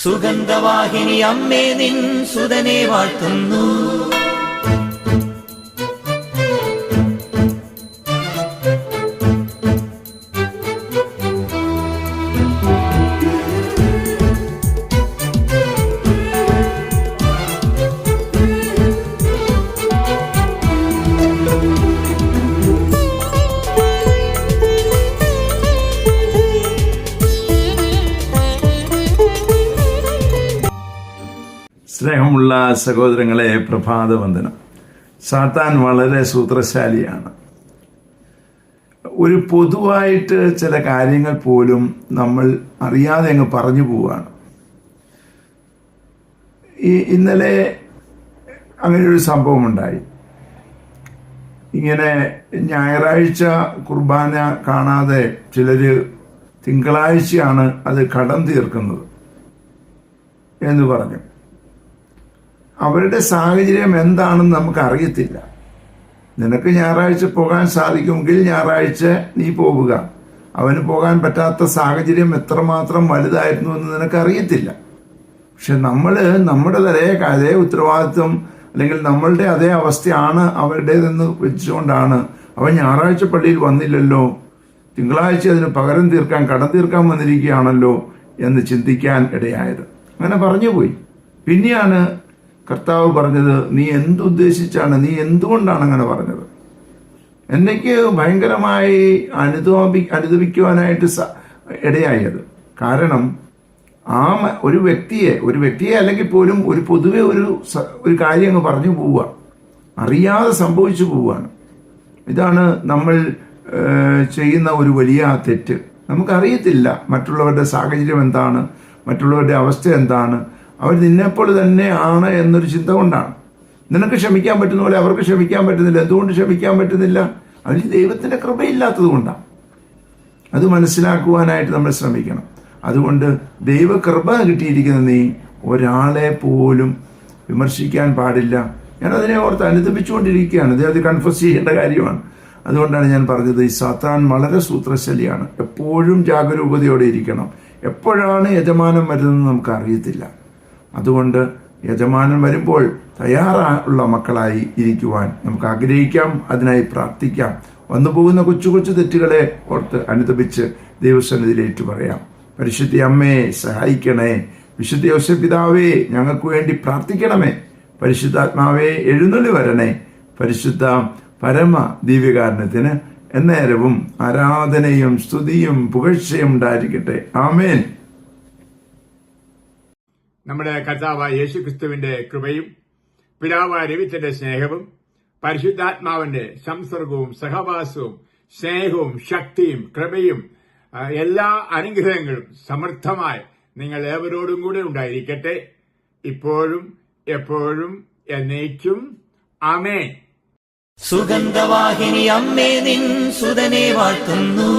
സുഗന്ധവാഹിനി അമ്മേ നിൻ സുതനെ വാഴ്ത്തുന്നു. സ്നേഹമുള്ള സഹോദരങ്ങളെ, പ്രഭാതവന്ദനം. സാത്താൻ വളരെ സൂത്രശാലിയാണ്. ഒരു പൊതുവായിട്ട് ചില കാര്യങ്ങൾ പോലും നമ്മൾ അറിയാതെ അങ്ങ് പറഞ്ഞു പോവുകയാണ്. ഇന്നലെ അങ്ങനെ ഒരു സംഭവമുണ്ടായി. ഇങ്ങനെ ഞായറാഴ്ച കുർബാന കാണാതെ ചിലർ തിങ്കളാഴ്ചയാണ് അത് കടം തീർക്കുന്നത് എന്ന് പറഞ്ഞു. അവരുടെ സാഹചര്യം എന്താണെന്ന് നമുക്ക് അറിയത്തില്ല. നിനക്ക് ഞായറാഴ്ച പോകാൻ സാധിക്കുമെങ്കിൽ ഞായറാഴ്ച നീ പോവുക. അവന് പോകാൻ പറ്റാത്ത സാഹചര്യം എത്രമാത്രം വലുതായിരുന്നു എന്ന് നിനക്കറിയത്തില്ല. പക്ഷെ നമ്മുടെ അതേ ഉത്തരവാദിത്വം അല്ലെങ്കിൽ നമ്മളുടെ അതേ അവസ്ഥയാണ് അവരുടേതെന്ന് വെച്ചുകൊണ്ടാണ് അവൻ ഞായറാഴ്ച പള്ളിയിൽ വന്നില്ലല്ലോ, തിങ്കളാഴ്ച അതിന് പകരം തീർക്കാൻ കടം തീർക്കാൻ വന്നിരിക്കുകയാണല്ലോ എന്ന് ചിന്തിക്കാൻ ഇടയായത്. അങ്ങനെ പറഞ്ഞുപോയി. പിന്നെയാണ് കർത്താവ് പറഞ്ഞത്, നീ എന്തുദ്ദേശിച്ചാണ്, നീ എന്തുകൊണ്ടാണ് അങ്ങനെ പറഞ്ഞത്? എനിക്ക് ഭയങ്കരമായി അനുദപിക്കുവാനായിട്ട് ഇടയായത്. കാരണം ഒരു വ്യക്തിയെ അല്ലെങ്കിൽ പോലും പൊതുവെ ഒരു കാര്യം അങ്ങ് പറഞ്ഞു പോവുക, അറിയാതെ സംഭവിച്ചു പോവുകയാണ്. ഇതാണ് നമ്മൾ ചെയ്യുന്ന ഒരു വലിയ തെറ്റ്. നമുക്കറിയത്തില്ല മറ്റുള്ളവരുടെ സാഹചര്യം എന്താണ്, മറ്റുള്ളവരുടെ അവസ്ഥ എന്താണ്. അവർ നിന്നെപ്പോൾ തന്നെ ആണ് എന്നൊരു ചിന്ത കൊണ്ടാണ്. നിനക്ക് ക്ഷമിക്കാൻ പറ്റുന്ന പോലെ അവർക്ക് ക്ഷമിക്കാൻ പറ്റുന്നില്ല. എന്തുകൊണ്ട് ക്ഷമിക്കാൻ പറ്റുന്നില്ല? അതിന് ദൈവത്തിന്റെ കൃപയില്ലാത്തത് കൊണ്ടാണ്. അത് മനസ്സിലാക്കുവാനായിട്ട് നമ്മൾ ശ്രമിക്കണം. അതുകൊണ്ട് ദൈവകൃപ കിട്ടിയിരിക്കുന്ന നീ ഒരാളെ പോലും വിമർശിക്കാൻ പാടില്ല. ഞാനതിനെ ഓർത്ത് അനുദപിച്ചുകൊണ്ടിരിക്കുകയാണ്. അത് കൺഫസ് ചെയ്യേണ്ട കാര്യമാണ്. അതുകൊണ്ടാണ് ഞാൻ പറഞ്ഞത്, ഈ സാത്താൻ വളരെ സൂത്രശാലിയാണ്. എപ്പോഴും ജാഗരൂകതയോടെ ഇരിക്കണം. എപ്പോഴാണ് യജമാനൻ വരുന്നതെന്ന് നമുക്ക് അറിയത്തില്ല. അതുകൊണ്ട് യജമാനൻ വരുമ്പോൾ തയ്യാറുള്ള മക്കളായി ഇരിക്കുവാൻ നമുക്ക് ആഗ്രഹിക്കാം. അതിനായി പ്രാർത്ഥിക്കാം. വന്നു പോകുന്ന കൊച്ചു കൊച്ചു തെറ്റുകളെ ഓർത്ത് അനുദപിച്ച് ദൈവസന്നിധിയിൽ ഏറ്റുപറയാം. പരിശുദ്ധ അമ്മേ സഹായിക്കണേ. വിശുദ്ധ യോസേപ്പ് പിതാവേ ഞങ്ങൾക്ക് വേണ്ടി പ്രാർത്ഥിക്കണമേ. പരിശുദ്ധാത്മാവേ എഴുന്നള്ളി വരണേ. പരിശുദ്ധ പരമ ദിവ്യകാരുണ്യത്തിന് എന്നേരവും ആരാധനയും സ്തുതിയും പുകഴ്ചയും ഉണ്ടായിരിക്കട്ടെ. ആമേൻ. നമ്മുടെ കർത്താവായ യേശുക്രിസ്തുവിന്റെ കൃപയും പിതാവായ ദൈവത്തിന്റെ സ്നേഹവും പരിശുദ്ധാത്മാവിന്റെ സംസർഗവും സഹവാസവും സ്നേഹവും ശക്തിയും കൃപയും എല്ലാ അനുഗ്രഹങ്ങളും സമൃദ്ധമായി നിങ്ങൾ ഏവരോടും കൂടെ ഉണ്ടായിരിക്കട്ടെ, ഇപ്പോഴും എപ്പോഴും എന്നേക്കും. ആമേൻ. സുഗന്ധവാഹിനി അമ്മേ നിൻ സുതനെ വാഴ്ത്തുന്നു.